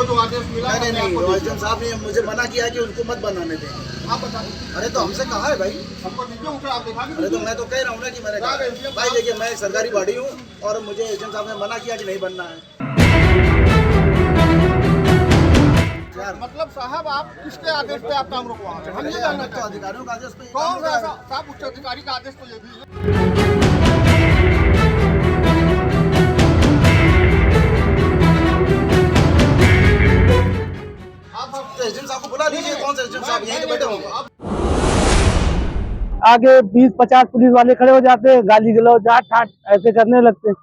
आपको जो आदेश मिला नहीं एसडीएम साहब ने मुझे मना किया है कि उनको मत बनाने दें। आप बताइए। अरे तो हमसे कहा है भाई, हमको दीजिए उनसे, आप दिखा अरे तो मैं तो कह रहा हूँ ना कि मैंने कहा भाई देखिए मैं एक सरकारी बॉडी हूँ और मुझे एसडीएम साहब ने मना किया कि नहीं बनना है। मतलब साहब आप किसके आदेश पे आप काम रुकवा रहे हैं? हम नहीं जानना तो अधिकारियों का आदेश पे कौन सा साहब उच्च अधिकारी का आदेश तो ये भी है। आप एसडीएम साहब को बुला लीजिए, कौन से एसडीएम साहब यहीं बैठे होंगे। आगे 20-50 पुलिस वाले खड़े हो जाते हैं, गाली गलौज जाट ठाट ऐसे करने लगते हैं।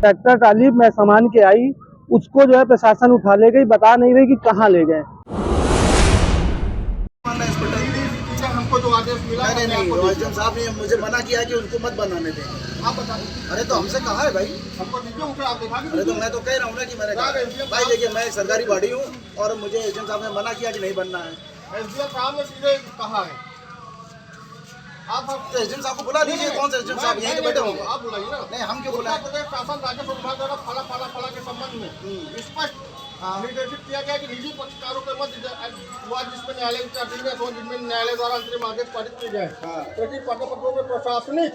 ट्रैक्टर ट्राली मैं सामान के आई, उसको जो है प्रशासन उठा ले गई, बता नहीं रही कि कहाँ ले गए। हमको जो आदेश मिला नहीं एसडीएम साहब ने मुझे मना किया है कि उनको मत बनाने दें। आप बताइए। अरे तो हमसे कहा है भाई, हमको दीजिए उनसे, आप दिखा अरे तो मैं तो कह रहा हूँ ना कि मैंने कहा भाई देखिए मैं एक सरकारी बॉडी हूँ और मुझे एसडीएम साहब ने मना किया कि नहीं बनना है। एसडीएम साहब ने सीधे कहा है। आप तो एसडीएम साहब को बुला लीजिए, कौन से एसडीएम साहब यहीं बैठे होंगे। आप बुलाइए ना। नहीं हम क्यों बुलाएं। उत्तर प्रदेश शासन राजस्व विभाग द्वारा फला के संबंध में स्पष्ट निर्देशित किया गया कि निजी पक्षकारों के मध्य जिसमें न्यायालय जिसमें न्यायालय द्वारा अंतरिम आदेश पारित किए जाए, प्रति पत्रों में प्रशासनिक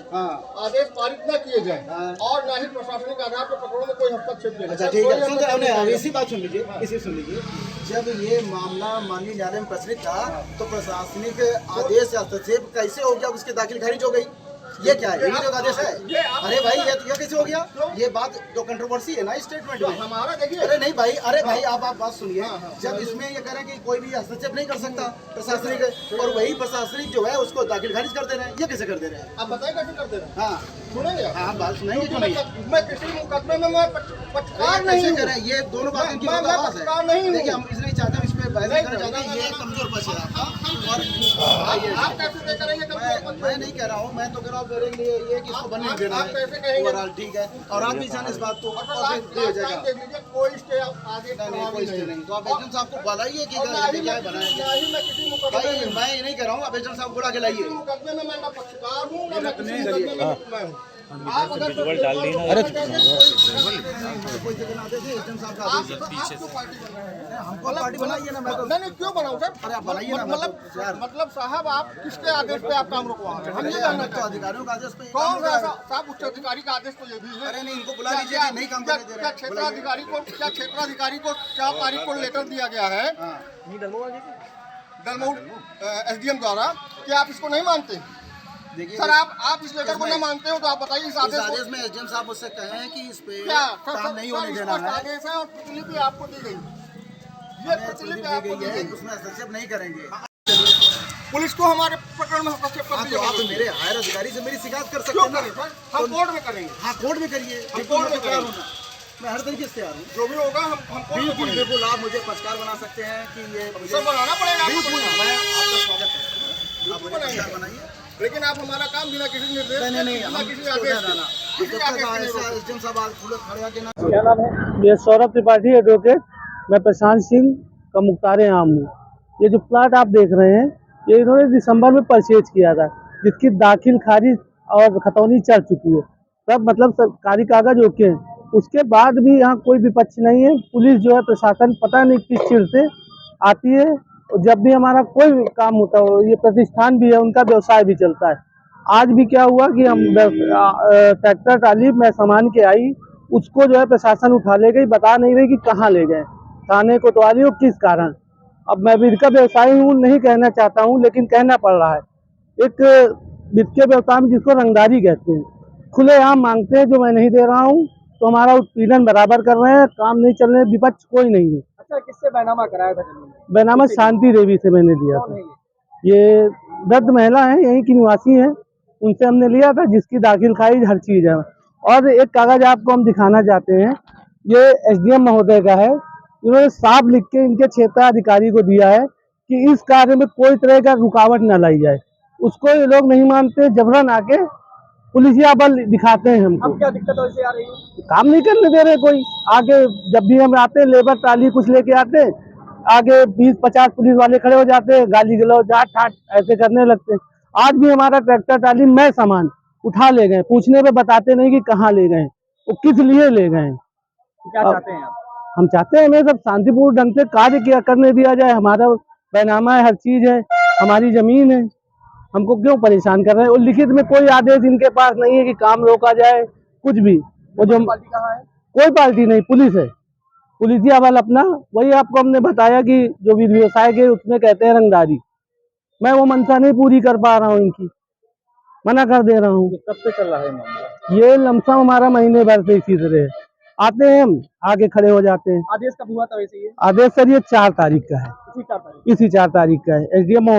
आदेश पारित न किए जाए और न ही प्रशासनिक आधार पर प्रकरणों में कोई हस्तक्षेप किया। अच्छा ठीक है, अब इसी बात सुन लीजिए, इसी सुन लीजिए। जब ये मामला माननीय न्यायालय में प्रचलित था तो प्रशासनिक आदेश या हस्तक्षेप कैसे हो गया, उसकी दाखिल खारिज हो गई। ये क्या है, जो आदेश है? अरे भाई ये कैसे हो गया? ये बात जो कंट्रोवर्सी है ना स्टेटमेंट में हमारा देखिए। अरे नहीं भाई, अरे भाई आप बात सुनिए। जब इसमें ये कह रहे हैं कि कोई भी हस्तक्षेप नहीं कर सकता प्रशासनिक, और वही प्रशासनिक जो है उसको दाखिल खारिज कर दे रहे हैं, ये कैसे कर दे रहे हैं? आप बताइए कैसे कर दे रहे हैं? हाँ सुनेंगे? हाँ बात सुनेंगे क्यों नहीं? मैं किसी मुकदमे में मैं पक्षकार नहीं हूँ। करें ये दोनों बातें की पक्षकार नहीं हूँ। देखिए हम इसलिए चाहते हैं इस पे बहस करना चाहते हैं, ये कमजोर पक्ष है आपका। और आप कैसे तय करेंगे? मैं नहीं कह रहा हूँ, मैं तो कह रहा हूँ मेरे लिए ये कि इसको बनने देना है ओवरऑल, ठीक है। और आप भी जाने इस बात को हो जाएगा, कोई स्टे आगे नहीं कोई स्टे नहीं। तो आप एसडीएम साहब को बुलाइए कि क्या बनाएंगे भाई। मैं ये नहीं कह रहा हूँ, आप एसडीएम साहब को बुला के लाइए। मुकदमे में मैं ना पक्षकार हूँ ना मैं किसी मुकदमे में मैं हूँ। आप अगर अरे कोई जगह ना देखे एसडीएम साहब का आदेश पीछे से पार्टी बना है, हमको पार्टी बनाइए ना। मैं तो नहीं क्यों बनाऊं सर? अरे आप बनाइए ना। मतलब साहब आप किसके आदेश पे आप काम रुकवा रहे हैं? हम नहीं जानना। तो अधिकारियों का आदेश पे कौन सा साहब उच्च अधिकारी का आदेश तो ये भी है। अरे नहीं इनको बुला लीजिए कि नहीं काम करने दे रहे हैं। क्या क्षेत्राधिकारी को 4 तारीख को लेटर दिया गया है दलमऊ एसडीएम द्वारा कि आप इसको नहीं मानते? देखिए सर आप इस लेटर को नहीं मानते हो तो आप बताइए इस आदेश में एसडीएम साहब उससे कहे हैं कि इस पे काम नहीं होने देना है। आदेश है और प्रतिलिपि आपको दी गई, ये प्रतिलिपि आपको दी गई, उसमें हस्तक्षेप नहीं करेंगे। पुलिस को हमारे प्रकरण में हस्तक्षेप कर तो आप मेरे हायर अधिकारी से मेरी शिकायत कर सकते हैं ना। हम कोर्ट में करेंगे। हाँ कोर्ट में करिए, कोर्ट में तैयार होना। मैं हर तरीके से तैयार हूँ। जो भी होगा हम बिल्कुल आप मुझे पक्षकार बना सकते हैं कि ये सब बनाना पड़ेगा। बिल्कुल मैं आपका स्वागत करता हूँ, आप मुझे पक्षकार बनाइए। लेकिन आप हमारा काम बिना किसी निर्देश नहीं किसी आदेश एसडीएम साहब खड़े आके ना। क्या नाम है? ये सौरभ त्रिपाठी एडवोकेट, मैं प्रशांत सिंह का मुख्तार आम हूँ। ये जो प्लाट आप देख रहे हैं ये इन्होंने दिसंबर में परचेज किया था, जिसकी दाखिल खारिज और खतौनी चल चुकी है, सब मतलब सरकारी कागज ओके हैं। उसके बाद भी यहाँ कोई विपक्ष नहीं है। पुलिस जो है प्रशासन पता नहीं किस चीज से आती है, और जब भी हमारा कोई काम होता हो, ये प्रतिष्ठान भी है उनका व्यवसाय भी चलता है। आज भी क्या हुआ कि हम ट्रैक्टर ट्राली मैं सामान के आई, उसको जो है प्रशासन उठा ले गई, बता नहीं रही कि कहाँ ले गए, थाने कोतवाली हो किस कारण। अब मैं वित्त का व्यवसायी हूँ, नहीं कहना चाहता हूँ लेकिन कहना पड़ रहा है। एक वित्त के व्यवसाय में जिसको रंगदारी कहते हैं, खुलेआम मांगते हैं जो मैं नहीं दे रहा हूँ, तो हमारा उत्पीड़न बराबर कर रहे हैं, काम नहीं चल रहे, विपक्ष कोई नहीं है। अच्छा किससे बैनामा कराया था? बैनामा शांति देवी से मैंने लिया था। ये वृद्ध महिला है, यहीं की निवासी है, उनसे हमने लिया था, जिसकी दाखिल खारिज हर चीज है। और एक कागज आपको हम दिखाना चाहते हैं, ये एसडीएम महोदय का है। इन्होंने साफ लिख के इनके क्षेत्राधिकारी को दिया है कि इस कार्य में कोई तरह का रुकावट न लाई जाए। उसको ये लोग नहीं मानते, जबरन आके पुलिसिया बल दिखाते हैं हमको। अब क्या दिक्कत वैसे आ रही है? काम नहीं करने दे रहे कोई। आगे जब भी हम आते हैं लेबर ट्राली कुछ लेके आते हैं, आगे 20-50 पुलिस वाले खड़े हो जाते हैं, गाली गलौज जाट ठाट ऐसे करने लगते हैं। आज भी हमारा ट्रैक्टर ट्राली मैं सामान उठा ले गए, पूछने पे बताते नहीं कि कहाँ ले गए, वो किस लिए ले गए। क्या चाहते हैं आप? हम चाहते हैं हमें सब शांतिपूर्ण ढंग से कार्य किया करने दिया जाए। हमारा बैनामा है, हर चीज है, हमारी जमीन है, हमको क्यों परेशान कर रहे हैं। और लिखित में कोई आदेश इनके पास नहीं है कि काम रोका जाए, कुछ भी। वो जो पार्टी कहाँ है? कोई पार्टी नहीं, पुलिस है, पुलिसिया बल अपना। वही आपको हमने बताया कि जो भी व्यवसाय के उसमें कहते हैं रंगदारी, मैं वो मंशा नहीं पूरी कर पा रहा हूँ, इनकी मना कर दे रहा हूँ। कब से चल रहा है मामला? ये लमसम हमारा महीने भर से इसी तरह है। आते हैं हम, आगे खड़े हो जाते हैं। आदेश कब हुआ था वैसे ये? आदेश सर ये 4 तारीख का है, इसी 4 तारीख? इसी 4 तारीख का है। एसडीएम